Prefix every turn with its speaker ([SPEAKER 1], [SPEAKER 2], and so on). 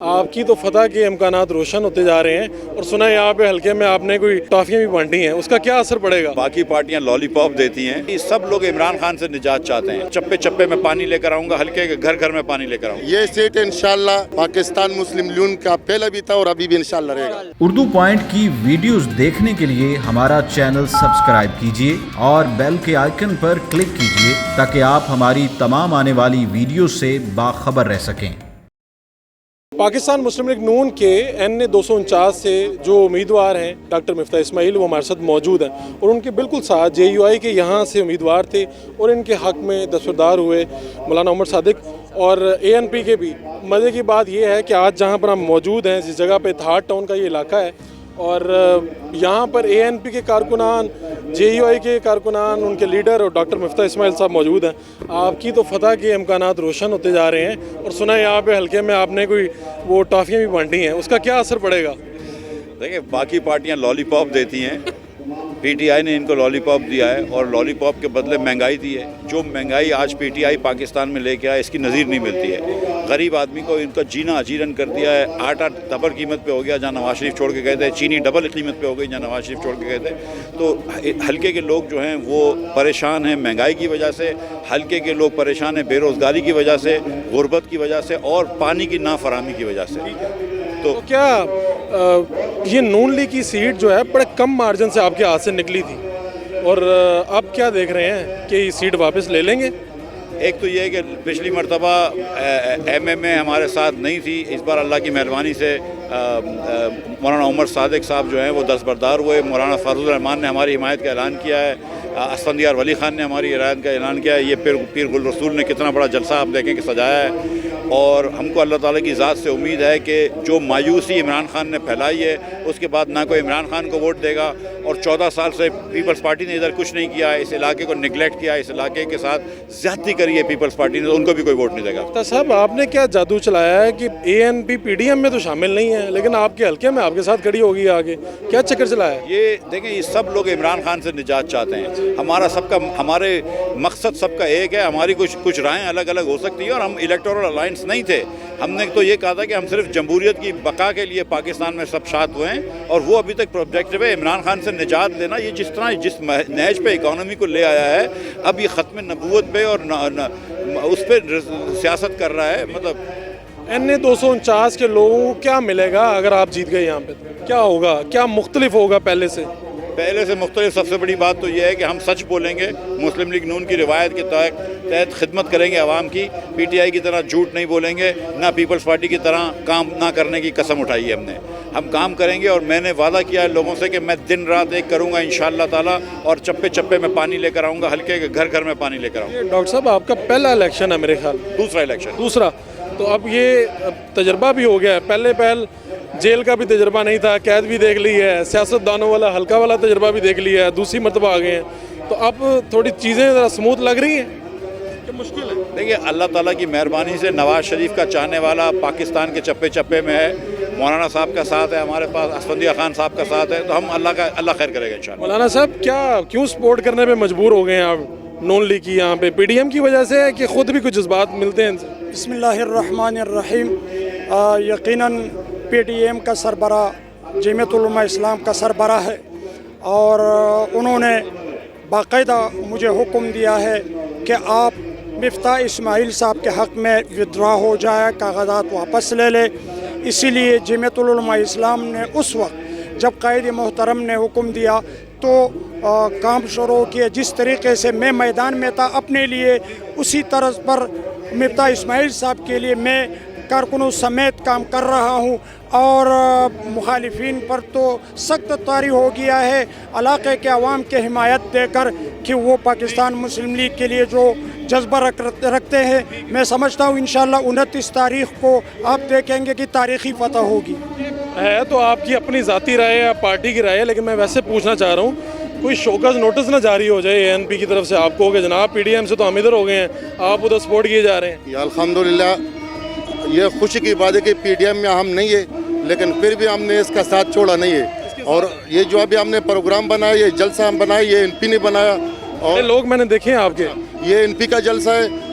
[SPEAKER 1] آپ کی تو فتح کے امکانات روشن ہوتے جا رہے ہیں اور سنا ہے یہاں پہ حلقے میں آپ نے کوئی ٹافیاں بھی بانٹی ہیں، اس کا کیا اثر پڑے گا؟
[SPEAKER 2] باقی پارٹیاں لالی پاپ دیتی ہیں، یہ سب لوگ عمران خان سے نجات چاہتے ہیں۔ چپے چپے میں پانی لے کر آؤں گا، حلقے کے گھر گھر میں پانی لے کر آؤں گا۔
[SPEAKER 3] یہ سیٹ انشاءاللہ پاکستان مسلم لیون کا پہلا بھی تھا اور ابھی بھی انشاءاللہ رہے گا۔
[SPEAKER 4] اردو پوائنٹ کی ویڈیوز دیکھنے کے لیے ہمارا چینل سبسکرائب کیجیے اور بیل کے آئیکن پر کلک کیجیے تاکہ آپ ہماری تمام آنے والی ویڈیوز سے باخبر رہ سکیں۔
[SPEAKER 1] پاکستان مسلم لیگ نون کے این 249 سے جو امیدوار ہیں ڈاکٹر مفتاح اسماعیل، وہ ہمارے ساتھ موجود ہیں اور ان کے بالکل ساتھ جے یو آئی کے یہاں سے امیدوار تھے اور ان کے حق میں دستبردار ہوئے مولانا عمر صادق اور اے این پی کے بھی۔ مزے کی بات یہ ہے کہ آج جہاں پر ہم موجود ہیں، جس جگہ پہ تھار ٹاؤن کا یہ علاقہ ہے، اور یہاں پر اے این پی کے کارکنان، جے یو آئی کے کارکنان، ان کے لیڈر اور ڈاکٹر مفتاح اسماعیل صاحب موجود ہیں۔ آپ کی تو فتح کے امکانات روشن ہوتے جا رہے ہیں اور سنا ہے یہاں پہ حلقے میں آپ نے کوئی وہ ٹافیاں بھی بانٹی ہیں، اس کا کیا اثر پڑے گا؟
[SPEAKER 2] دیکھیں، باقی پارٹیاں لالی پاپ دیتی ہیں، پی ٹی آئی نے ان کو لالی پاپ دیا ہے اور لالی پاپ کے بدلے مہنگائی دی ہے۔ جو مہنگائی آج پی ٹی آئی پاکستان میں لے کے آئے، اس کی نظیر نہیں ملتی ہے۔ غریب آدمی کو ان کا جینا اجیرن کر دیا ہے۔ آٹا ڈبل قیمت پہ ہو گیا جہاں نواز شریف چھوڑ کے گئے تھے، چینی ڈبل قیمت پہ ہو گئی جہاں نواز شریف چھوڑ کے گئے تھے۔ تو حلقے کے لوگ جو ہیں وہ پریشان ہیں مہنگائی کی وجہ سے، حلقے کے لوگ پریشان ہیں بے روزگاری کی وجہ سے، غربت کی وجہ سے اور پانی کی نافراہمی کی وجہ سے۔
[SPEAKER 1] تو کیا یہ نون لیگ کی سیٹ جو ہے بڑے کم مارجن سے آپ کے ہاتھ سے نکلی تھی اور اب کیا دیکھ رہے ہیں کہ یہ سیٹ واپس لے لیں گے؟
[SPEAKER 2] ایک تو یہ ہے کہ پچھلی مرتبہ ایم ایم اے ہمارے ساتھ نہیں تھی، اس بار اللہ کی مہربانی سے مولانا عمر صادق صاحب جو ہیں وہ دستبردار ہوئے۔ مولانا فاروق الرحمان نے ہماری حمایت کا اعلان کیا ہے، اسفندیار ولی خان نے ہماری حمایت کا اعلان کیا ہے۔ یہ پیر گل رسول نے کتنا بڑا جلسہ آپ دیکھیں کہ سجایا ہے، اور ہم کو اللہ تعالیٰ کی ذات سے امید ہے کہ جو مایوسی عمران خان نے پھیلائی ہے اس کے بعد نہ کوئی عمران خان کو ووٹ دے گا، اور 14 سال سے پیپلز پارٹی نے ادھر کچھ نہیں کیا ہے، اس علاقے کو نگلیکٹ کیا ہے، اس علاقے کے ساتھ زیادتی کری ہے پیپلز پارٹی نے، ان کو بھی کوئی ووٹ نہیں دے گا۔
[SPEAKER 1] تو صاحب آپ نے کیا جادو چلایا ہے کہ A N P P D M میں تو شامل نہیں ہے لیکن آپ کے حلقے میں آپ کے ساتھ کھڑی ہوگی آگے، کیا چکر چلایا ہے؟
[SPEAKER 2] یہ دیکھیں، یہ سب لوگ عمران خان سے نجات چاہتے ہیں۔ ہمارے مقصد سب کا ایک ہے۔ ہماری کچھ رائیں الگ الگ ہو سکتی ہیں اور ہم الیکٹورل الائنس نہیں تھے۔ ہم نے تو یہ کہا تھا کہ ہم صرف جمہوریت کی بقا کے لیے پاکستان میں سب شاد ہوئے ہیں، اور وہ ابھی تک پروجیکٹو ہے۔ عمران خان سے نجات لینا، یہ جس نہج پہ اکانومی کو لے آیا ہے، اب یہ ختم نبوت پہ اور اس پہ سیاست کر رہا ہے۔ مطلب
[SPEAKER 1] این 249 کے لوگوں کو کیا ملے گا اگر آپ جیت گئے یہاں پہ؟ کیا ہوگا، کیا مختلف ہوگا پہلے سے؟
[SPEAKER 2] مختلف سب سے بڑی بات تو یہ ہے کہ ہم سچ بولیں گے، مسلم لیگ نون کی روایت کے تحت خدمت کریں گے عوام کی، پی ٹی آئی کی طرح جھوٹ نہیں بولیں گے، نہ پیپلز پارٹی کی طرح کام نہ کرنے کی قسم اٹھائی ہے ہم نے۔ ہم کام کریں گے اور میں نے وعدہ کیا ہے لوگوں سے کہ میں دن رات ایک کروں گا انشاءاللہ تعالیٰ، اور چپے چپے میں پانی لے کر آؤں گا، حلقے کے گھر گھر میں پانی لے کر آؤں گا۔
[SPEAKER 1] ڈاکٹر صاحب آپ کا پہلا الیکشن ہے میرے خیال،
[SPEAKER 2] دوسرا الیکشن۔
[SPEAKER 1] دوسرا، تو اب یہ تجربہ بھی ہو گیا ہے، پہل جیل کا بھی تجربہ نہیں تھا، قید بھی دیکھ لی ہے، سیاست دانوں والا حلقہ والا تجربہ بھی دیکھ لیا ہے، دوسری مرتبہ آ گئے ہیں، تو اب تھوڑی چیزیں ذرا سموتھ لگ رہی ہیں کہ مشکل ہے؟
[SPEAKER 2] دیکھیے، اللہ تعالیٰ کی مہربانی سے نواز شریف کا چاہنے والا پاکستان کے چپے چپے میں ہے، مولانا صاحب کا ساتھ ہے ہمارے پاس، اسفندیار خان صاحب کا ساتھ ہے، تو ہم اللہ خیر کرے گا انشاءاللہ۔
[SPEAKER 1] مولانا صاحب کیوں سپورٹ کرنے پہ مجبور ہو گئے ہیں آپ نون لیگ کی یہاں پہ؟ پی ڈی ایم کی وجہ سے ہے کہ خود بھی کچھ جذبات ملتے ہیں ان سے؟
[SPEAKER 5] بسم اللہ الرحمن الرحیم۔ یقیناً پی ٹی ایم کا سربراہ جمعیت علماء اسلام کا سربراہ ہے، اور انہوں نے باقاعدہ مجھے حکم دیا ہے کہ آپ مفتاح اسماعیل صاحب کے حق میں ودرا ہو جائے، کاغذات واپس لے لے۔ اسی لیے جمعیت علماء اسلام نے اس وقت جب قائد محترم نے حکم دیا تو کام شروع کیا۔ جس طریقے سے میں میدان میں تھا اپنے لیے، اسی طرز پر مفتاح اسماعیل صاحب کے لیے میں کارکنوں سمیت کام کر رہا ہوں، اور مخالفین پر تو سخت طاری ہو گیا ہے علاقے کے عوام کے حمایت دے کر کہ وہ پاکستان مسلم لیگ کے لیے جو جذبہ رکھتے ہیں۔ میں سمجھتا ہوں انشاءاللہ 29 تاریخ کو آپ دیکھیں گے کہ تاریخی فتح ہوگی۔
[SPEAKER 1] ہے تو آپ کی اپنی ذاتی رائے ہے، پارٹی کی رائے ہے، لیکن میں ویسے پوچھنا چاہ رہا ہوں، کوئی شوکز نوٹس نہ جاری ہو جائے اے این پی کی طرف سے آپ کو کہ جناب پی ڈی ایم سے تو ہم ادھر ہو گئے ہیں، آپ ادھر سپورٹ کیے جا رہے ہیں؟
[SPEAKER 3] الحمدللہ یہ خوشی کی بات ہے کہ پی ڈی ایم میں ہم نہیں ہے، لیکن پھر بھی ہم نے اس کا ساتھ چھوڑا نہیں ہے، اور یہ جو ابھی ہم نے پروگرام بنایا، یہ جلسہ ہم بنایا، یہ این پی نے بنایا، اور
[SPEAKER 1] لوگ میں نے دیکھے ہیں آپ کے،
[SPEAKER 3] یہ این پی کا جلسہ ہے،